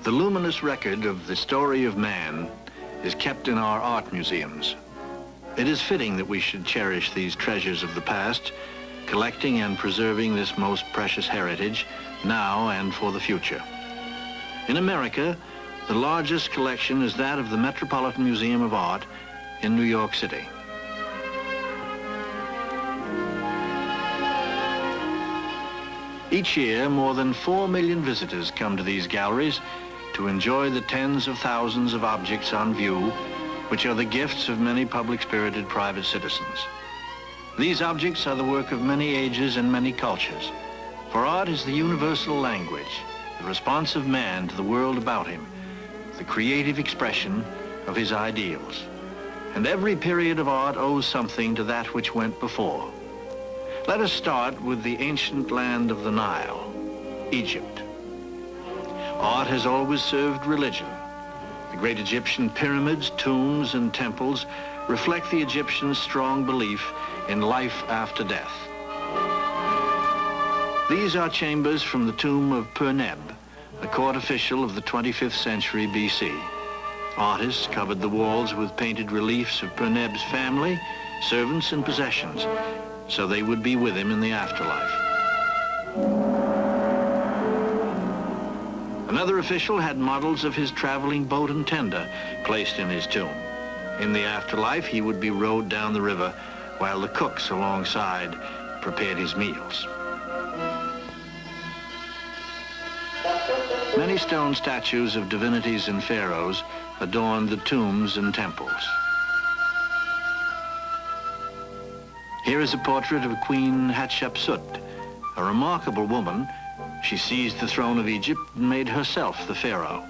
The luminous record of the story of man is kept in our art museums. It is fitting that we should cherish these treasures of the past, collecting and preserving this most precious heritage now and for the future. In America, the largest collection is that of the Metropolitan Museum of Art in New York City. Each year, more than 4 million visitors come to these galleries to enjoy the tens of thousands of objects on view, which are the gifts of many public-spirited private citizens. These objects are the work of many ages and many cultures, for art is the universal language, the response of man to the world about him, the creative expression of his ideals. And every period of art owes something to that which went before. Let us start with the ancient land of the Nile, Egypt. Art has always served religion. The great Egyptian pyramids, tombs, and temples reflect the Egyptians' strong belief in life after death. These are chambers from the Tomb of Purnam, a court official of the 25th century BC. Artists covered the walls with painted reliefs of Purnam's family, servants, and possessions, so they would be with him in the afterlife. Another official had models of his traveling boat and tender placed in his tomb. In the afterlife, he would be rowed down the river while the cooks alongside prepared his meals. Many stone statues of divinities and pharaohs adorned the tombs and temples. Here is a portrait of Queen Hatshepsut, a remarkable woman. She seized the throne of Egypt and made herself the pharaoh.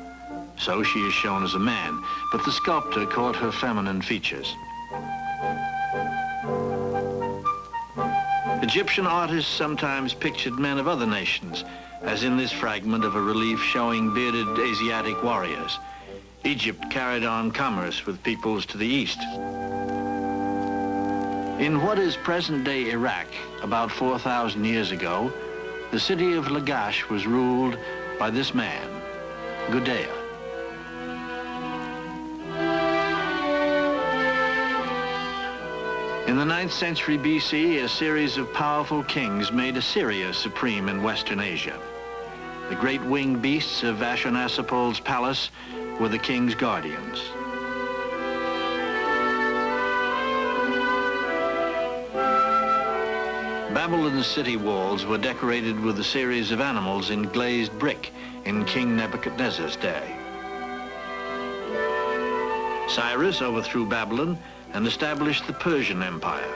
So she is shown as a man, but the sculptor caught her feminine features. Egyptian artists sometimes pictured men of other nations, as in this fragment of a relief showing bearded Asiatic warriors. Egypt carried on commerce with peoples to the east. In what is present-day Iraq, about 4,000 years ago, the city of Lagash was ruled by this man, Gudea. In the 9th century BC, a series of powerful kings made Assyria supreme in Western Asia. The great winged beasts of Ashurnasirpal's palace were the king's guardians. Babylon's city walls were decorated with a series of animals in glazed brick in King Nebuchadnezzar's day. Cyrus overthrew Babylon and established the Persian Empire.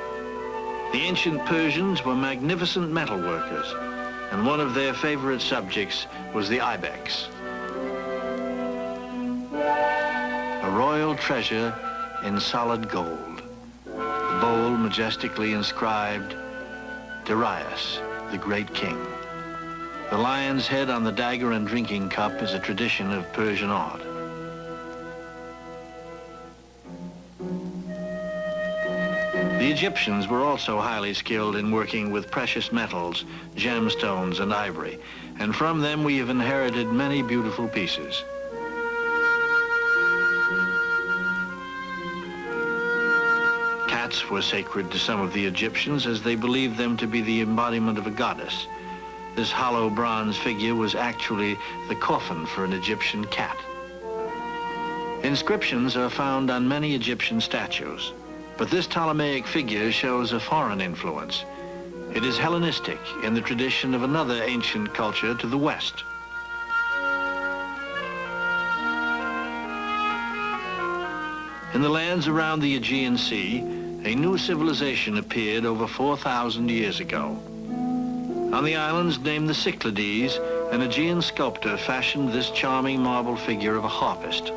The ancient Persians were magnificent metal workers, and one of their favorite subjects was the ibex. A royal treasure in solid gold, the bowl majestically inscribed, Darius, the great king. The lion's head on the dagger and drinking cup is a tradition of Persian art. The Egyptians were also highly skilled in working with precious metals, gemstones, and ivory, and from them we have inherited many beautiful pieces. Cats were sacred to some of the Egyptians as they believed them to be the embodiment of a goddess. This hollow bronze figure was actually the coffin for an Egyptian cat. Inscriptions are found on many Egyptian statues, but this Ptolemaic figure shows a foreign influence. It is Hellenistic in the tradition of another ancient culture to the west. In the lands around the Aegean Sea, a new civilization appeared over 4,000 years ago. On the islands named the Cyclades, an Aegean sculptor fashioned this charming marble figure of a harpist.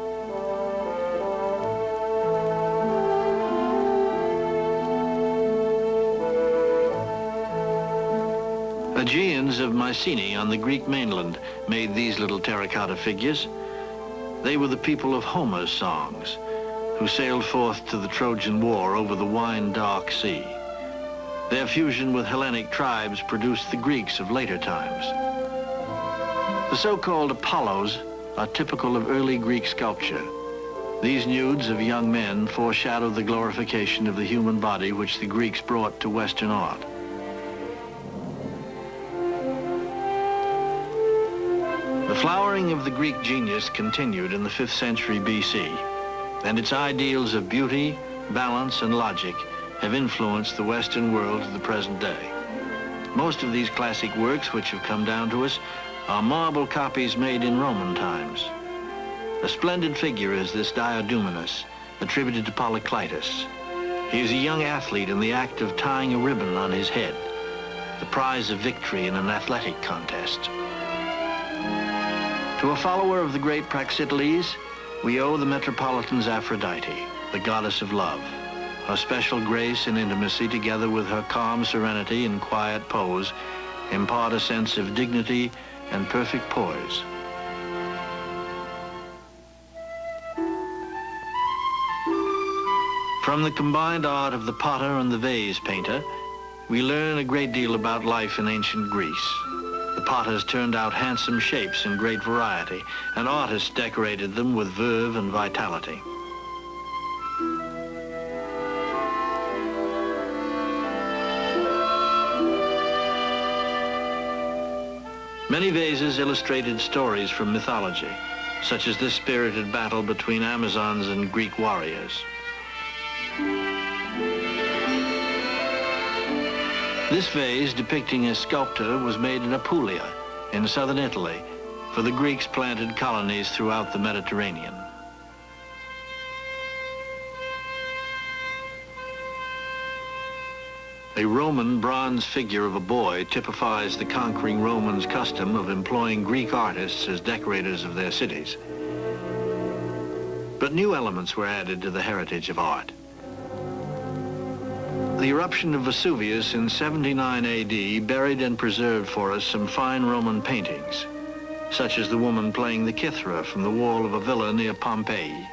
Aegeans of Mycenae on the Greek mainland made these little terracotta figures. They were the people of Homer's songs, who sailed forth to the Trojan War over the wine-dark sea. Their fusion with Hellenic tribes produced the Greeks of later times. The so-called Apollos are typical of early Greek sculpture. These nudes of young men foreshadow the glorification of the human body which the Greeks brought to Western art. The flowering of the Greek genius continued in the 5th century BC, and its ideals of beauty, balance, and logic have influenced the Western world to the present day. Most of these classic works which have come down to us are marble copies made in Roman times. A splendid figure is this Diodorus, attributed to Polyclitus. He is a young athlete in the act of tying a ribbon on his head, the prize of victory in an athletic contest. To a follower of the great Praxiteles, we owe the Metropolitan's Aphrodite, the goddess of love. Her special grace and intimacy, together with her calm serenity and quiet pose, impart a sense of dignity and perfect poise. From the combined art of the potter and the vase painter, we learn a great deal about life in ancient Greece. The potters turned out handsome shapes in great variety, and artists decorated them with verve and vitality. Many vases illustrated stories from mythology, such as this spirited battle between Amazons and Greek warriors. This vase, depicting a sculptor, was made in Apulia, in southern Italy, for the Greeks planted colonies throughout the Mediterranean. A Roman bronze figure of a boy typifies the conquering Romans' custom of employing Greek artists as decorators of their cities. But new elements were added to the heritage of art. The eruption of Vesuvius in 79 AD buried and preserved for us some fine Roman paintings, such as the woman playing the kithra from the wall of a villa near Pompeii.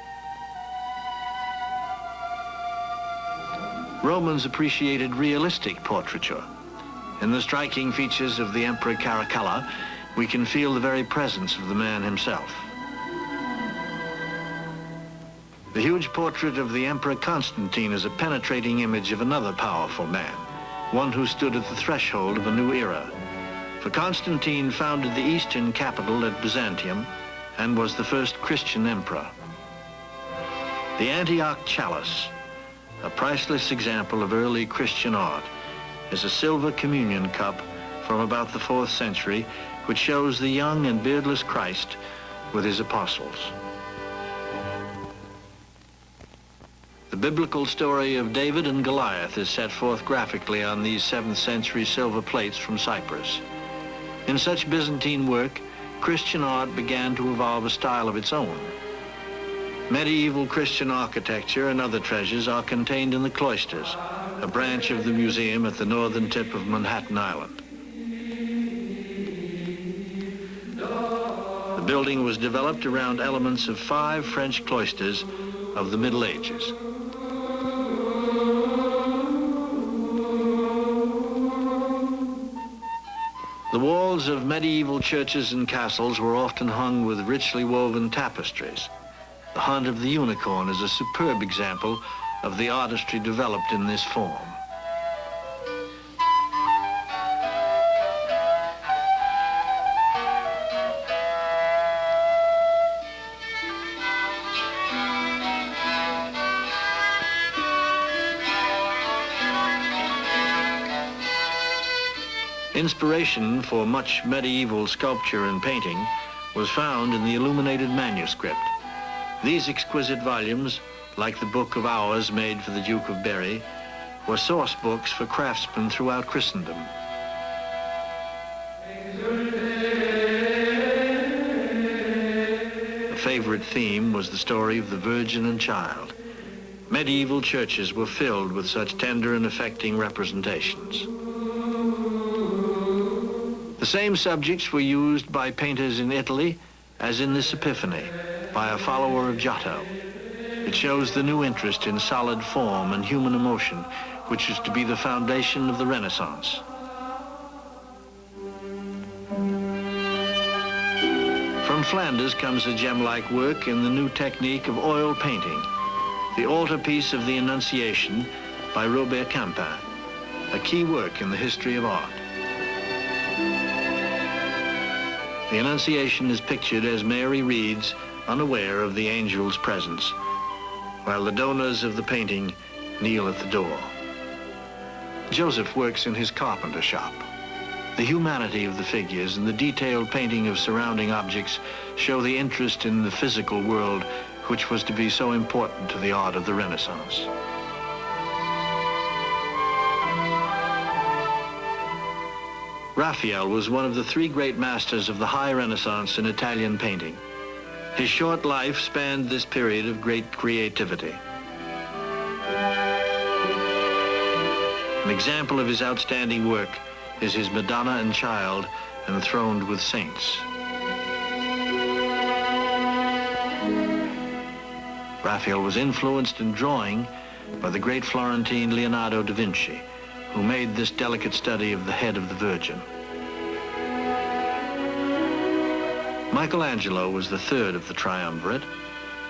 Romans appreciated realistic portraiture. In the striking features of the Emperor Caracalla, we can feel the very presence of the man himself. The huge portrait of the Emperor Constantine is a penetrating image of another powerful man, one who stood at the threshold of a new era. For Constantine founded the eastern capital at Byzantium and was the first Christian emperor. The Antioch Chalice, a priceless example of early Christian art, is a silver communion cup from about the 4th century, which shows the young and beardless Christ with his apostles. The biblical story of David and Goliath is set forth graphically on these 7th century silver plates from Cyprus. In such Byzantine work, Christian art began to evolve a style of its own. Medieval Christian architecture and other treasures are contained in the Cloisters, a branch of the museum at the northern tip of Manhattan Island. The building was developed around elements of 5 French cloisters of the Middle Ages. The walls of medieval churches and castles were often hung with richly woven tapestries. The Hunt of the Unicorn is a superb example of the artistry developed in this form. Inspiration for much medieval sculpture and painting was found in the illuminated manuscript. These exquisite volumes, like the Book of Hours made for the Duke of Berry, were source books for craftsmen throughout Christendom. A favorite theme was the story of the Virgin and Child. Medieval churches were filled with such tender and affecting representations. The same subjects were used by painters in Italy as in this Epiphany by a follower of Giotto. It shows the new interest in solid form and human emotion, which is to be the foundation of the Renaissance. From From Flanders comes a gem-like work in the new technique of oil painting, the Altarpiece of the Annunciation by Robert Campa, a key work in the history of art. The Annunciation is pictured as Mary reads, unaware of the angel's presence, while the donors of the painting kneel at the door. Joseph works in his carpenter shop. The humanity of the figures and the detailed painting of surrounding objects show the interest in the physical world which was to be so important to the art of the Renaissance. Raphael was one of the three great masters of the High Renaissance in Italian painting. His short life spanned this period of great creativity. An example of his outstanding work is his Madonna and Child enthroned with saints. Raphael was influenced in drawing by the great Florentine Leonardo da Vinci, who made this delicate study of the head of the Virgin. Michelangelo was the third of the triumvirate.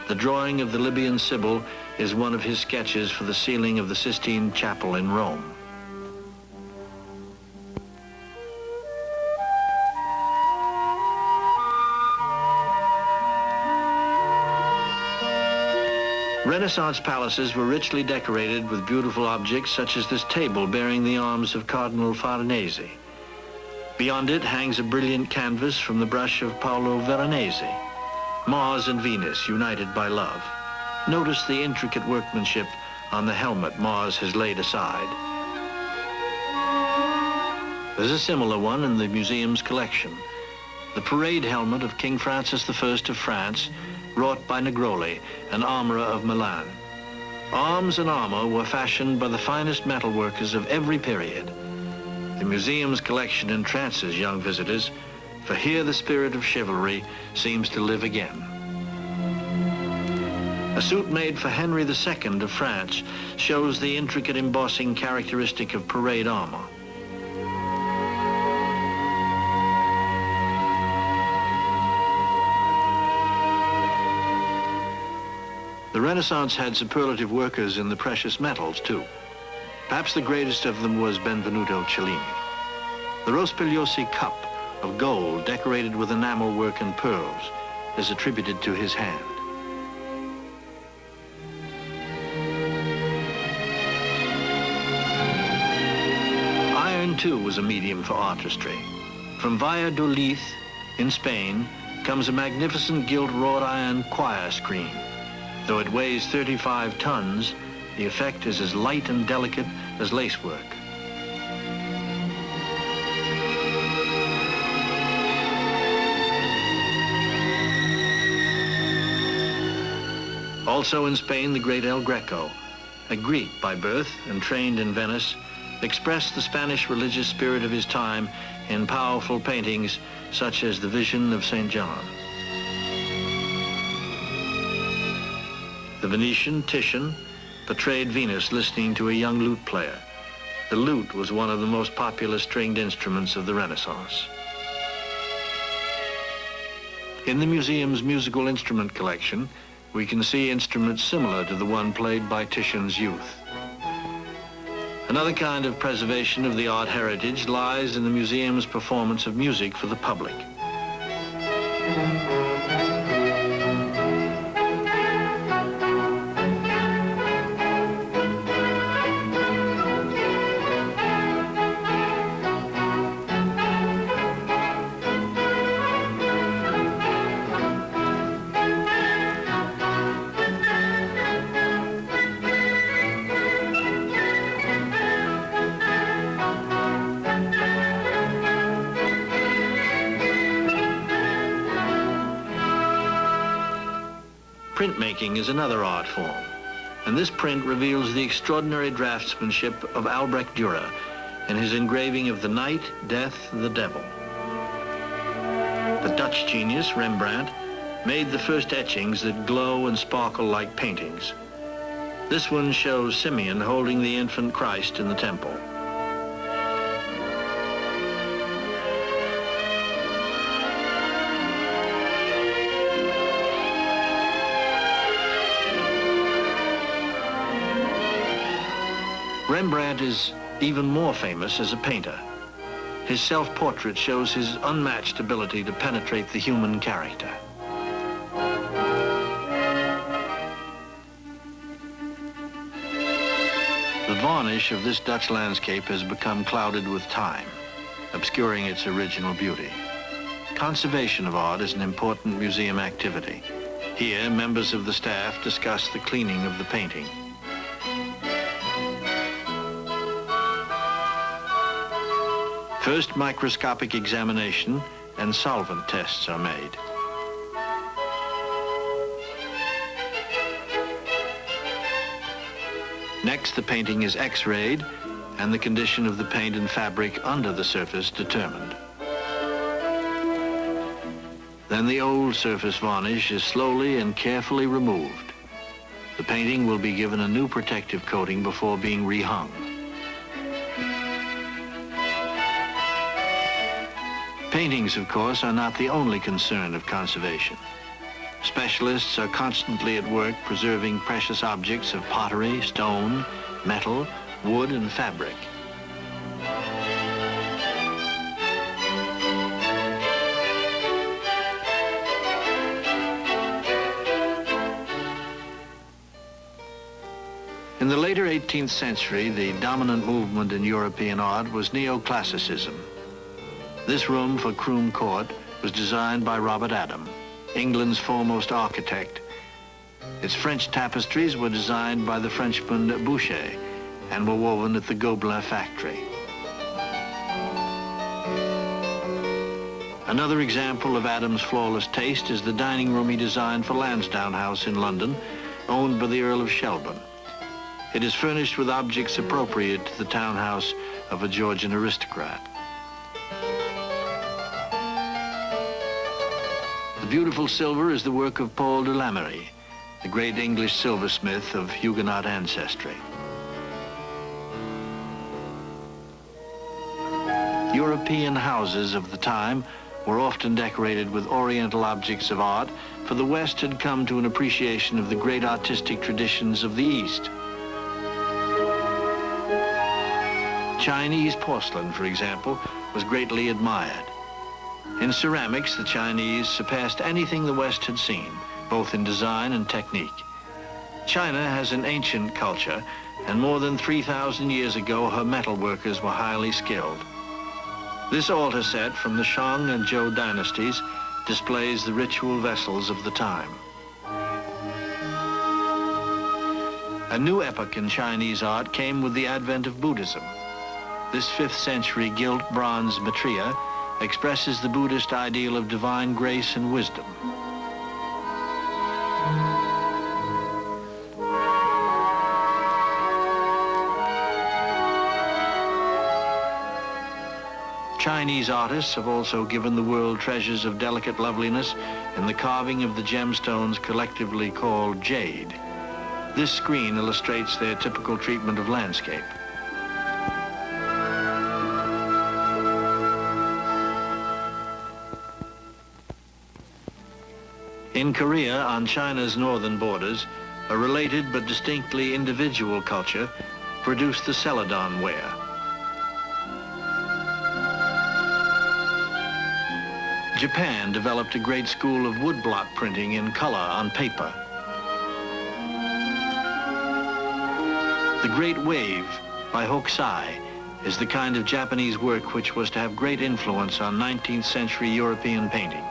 The drawing of the Libyan Sibyl is one of his sketches for the ceiling of the Sistine Chapel in Rome. Renaissance palaces were richly decorated with beautiful objects such as this table bearing the arms of Cardinal Farnese. Beyond it hangs a brilliant canvas from the brush of Paolo Veronese, Mars and Venus united by love. Notice the intricate workmanship on the helmet Mars has laid aside. There's a similar one in the museum's collection, the parade helmet of King Francis I of France, wrought by Negroli, an armorer of Milan. Arms and armor were fashioned by the finest metalworkers of every period. The museum's collection entrances young visitors, for here the spirit of chivalry seems to live again. A suit made for Henry II of France shows the intricate embossing characteristic of parade armor. The Renaissance had superlative workers in the precious metals, too. Perhaps the greatest of them was Benvenuto Cellini. The Rospigliosi cup of gold decorated with enamel work and pearls is attributed to his hand. Iron, too, was a medium for artistry. From Valladolid in Spain comes a magnificent gilt wrought iron choir screen. Though it weighs 35 tons, the effect is as light and delicate as lacework. Also in Spain, the great El Greco, a Greek by birth and trained in Venice, expressed the Spanish religious spirit of his time in powerful paintings such as the Vision of St. John. The Venetian Titian portrayed Venus listening to a young lute player. The lute was one of the most popular stringed instruments of the Renaissance. In the museum's musical instrument collection, we can see instruments similar to the one played by Titian's youth. Another kind of preservation of the art heritage lies in the museum's performance of music for the public. Printmaking is another art form, and this print reveals the extraordinary draftsmanship of Albrecht Dürer in his engraving of the Knight, Death, and the Devil. The Dutch genius, Rembrandt, made the first etchings that glow and sparkle like paintings. This one shows Simeon holding the infant Christ in the temple. Rembrandt is even more famous as a painter. His self-portrait shows his unmatched ability to penetrate the human character. The varnish of this Dutch landscape has become clouded with time, obscuring its original beauty. Conservation of art is an important museum activity. Here, members of the staff discuss the cleaning of the painting. First, microscopic examination and solvent tests are made. Next, the painting is X-rayed and the condition of the paint and fabric under the surface determined. Then the old surface varnish is slowly and carefully removed. The painting will be given a new protective coating before being rehung. Paintings, of course, are not the only concern of conservation. Specialists are constantly at work preserving precious objects of pottery, stone, metal, wood, and fabric. In the later 18th century, the dominant movement in European art was Neoclassicism. This room for Croom Court was designed by Robert Adam, England's foremost architect. Its French tapestries were designed by the Frenchman Boucher and were woven at the Gobelin factory. Another example of Adam's flawless taste is the dining room he designed for Lansdowne House in London, owned by the Earl of Shelburne. It is furnished with objects appropriate to the townhouse of a Georgian aristocrat. The beautiful silver is the work of Paul de Lamery, the great English silversmith of Huguenot ancestry. European houses of the time were often decorated with Oriental objects of art, for the West had come to an appreciation of the great artistic traditions of the East. Chinese porcelain, for example, was greatly admired. In ceramics, the Chinese surpassed anything the West had seen, both in design and technique. China has an ancient culture, and more than 3,000 years ago, her metal workers were highly skilled. This altar set from the Shang and Zhou dynasties displays the ritual vessels of the time. A new epoch in Chinese art came with the advent of Buddhism. This 5th century gilt bronze Maitreya expresses the Buddhist ideal of divine grace and wisdom. Chinese artists have also given the world treasures of delicate loveliness in the carving of the gemstones collectively called jade. This screen illustrates their typical treatment of landscape. In Korea, on China's northern borders, a related but distinctly individual culture produced the Celadon ware. Japan developed a great school of woodblock printing in color on paper. The Great Wave by Hokusai is the kind of Japanese work which was to have great influence on 19th century European painting.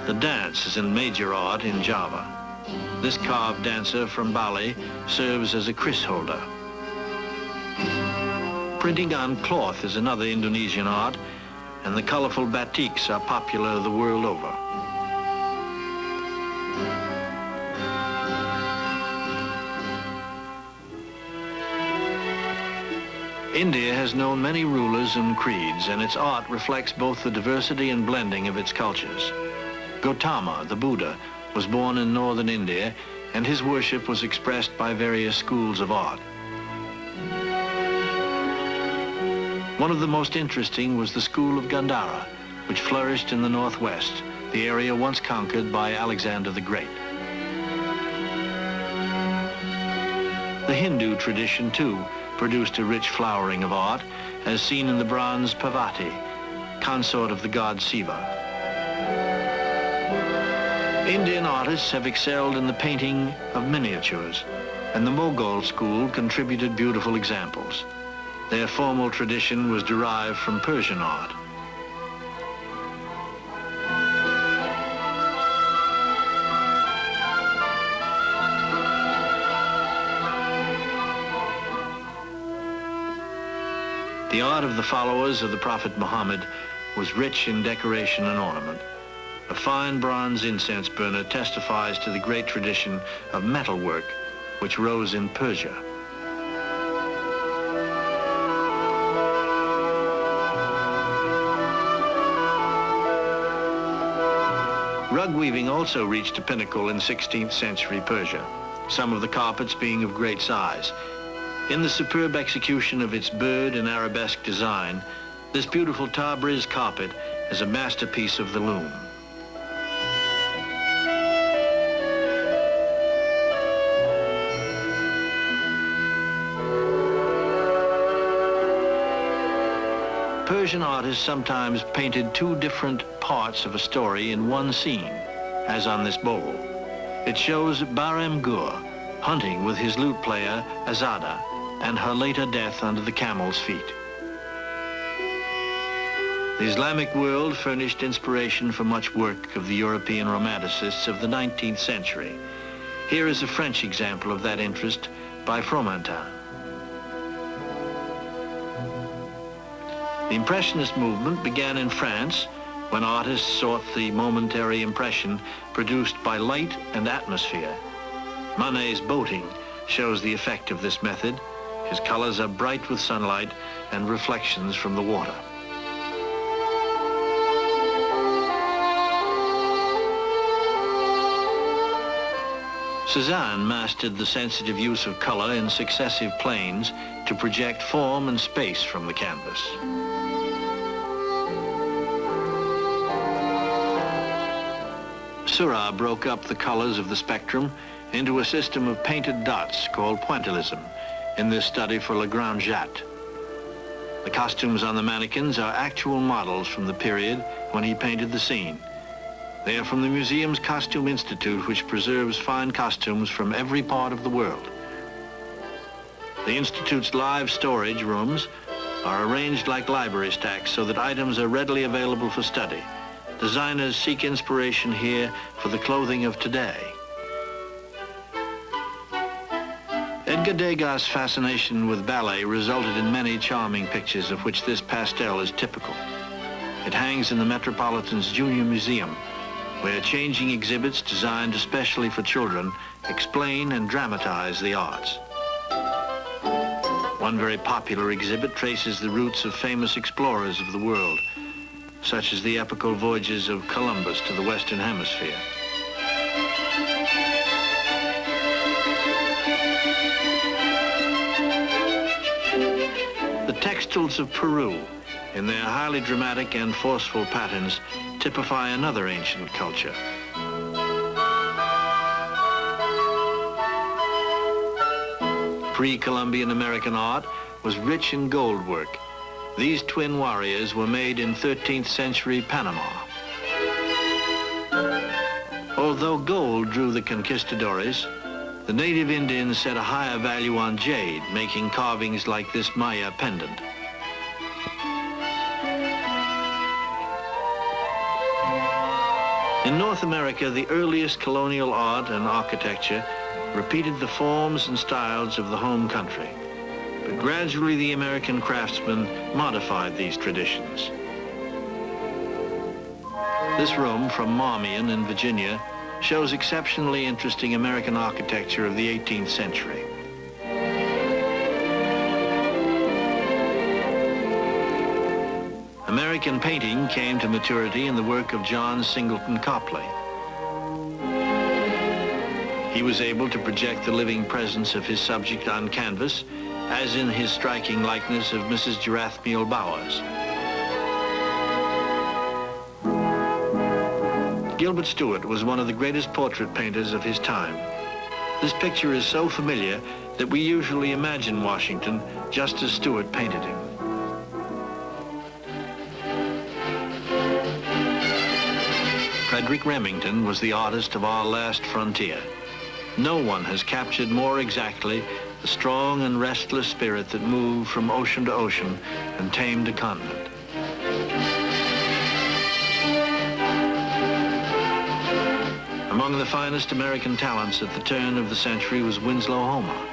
The dance is in major art in Java. This carved dancer from Bali serves as a kris holder. Printing on cloth is another Indonesian art, and the colorful batiks are popular the world over. India has known many rulers and creeds, and its art reflects both the diversity and blending of its cultures. Gautama, the Buddha, was born in northern India, and his worship was expressed by various schools of art. One of the most interesting was the school of Gandhara, which flourished in the northwest, the area once conquered by Alexander the Great. The Hindu tradition, too, produced a rich flowering of art, as seen in the bronze Parvati, consort of the god Shiva. Indian artists have excelled in the painting of miniatures, and the Mughal school contributed beautiful examples. Their formal tradition was derived from Persian art. The art of the followers of the Prophet Muhammad was rich in decoration and ornament. A fine bronze incense burner testifies to the great tradition of metalwork which rose in Persia. Rug weaving also reached a pinnacle in 16th century Persia, some of the carpets being of great size. In the superb execution of its bird and arabesque design, this beautiful Tabriz carpet is a masterpiece of the loom. Persian artists sometimes painted two different parts of a story in one scene, as on this bowl. It shows Barem Gur hunting with his lute player Azada, and her later death under the camel's feet. The Islamic world furnished inspiration for much work of the European romanticists of the 19th century. Here is a French example of that interest by Fromentin. The Impressionist movement began in France when artists sought the momentary impression produced by light and atmosphere. Manet's boating shows the effect of this method. His colors are bright with sunlight and reflections from the water. Cézanne mastered the sensitive use of color in successive planes to project form and space from the canvas. Seurat broke up the colors of the spectrum into a system of painted dots called Pointillism in this study for Le Grand Jatte. The costumes on the mannequins are actual models from the period when he painted the scene. They are from the museum's Costume Institute, which preserves fine costumes from every part of the world. The Institute's live storage rooms are arranged like library stacks so that items are readily available for study. Designers seek inspiration here for the clothing of today. Edgar Degas' fascination with ballet resulted in many charming pictures, of which this pastel is typical. It hangs in the Metropolitan's Junior Museum, where changing exhibits designed especially for children explain and dramatize the arts. One very popular exhibit traces the routes of famous explorers of the world, such as the epical voyages of Columbus to the Western Hemisphere. The textiles of Peru, in their highly dramatic and forceful patterns, typify another ancient culture. Pre-Columbian American art was rich in gold work. These twin warriors were made in 13th century Panama. Although gold drew the conquistadores, the native Indians set a higher value on jade, making carvings like this Maya pendant. In North America, the earliest colonial art and architecture repeated the forms and styles of the home country. But gradually the American craftsmen modified these traditions. This room from Marmion in Virginia shows exceptionally interesting American architecture of the 18th century. American painting came to maturity in the work of John Singleton Copley. He was able to project the living presence of his subject on canvas, as in his striking likeness of Mrs. Gerathmiel Bowers. Gilbert Stuart was one of the greatest portrait painters of his time. This picture is so familiar that we usually imagine Washington just as Stuart painted him. Frederick Remington was the artist of our last frontier. No one has captured more exactly the strong and restless spirit that moved from ocean to ocean and tamed a continent. Among the finest American talents at the turn of the century was Winslow Homer.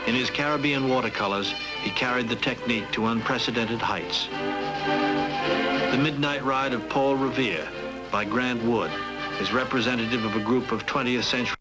In his Caribbean watercolors, he carried the technique to unprecedented heights. The Midnight Ride of Paul Revere by Grant Wood is representative of a group of 20th century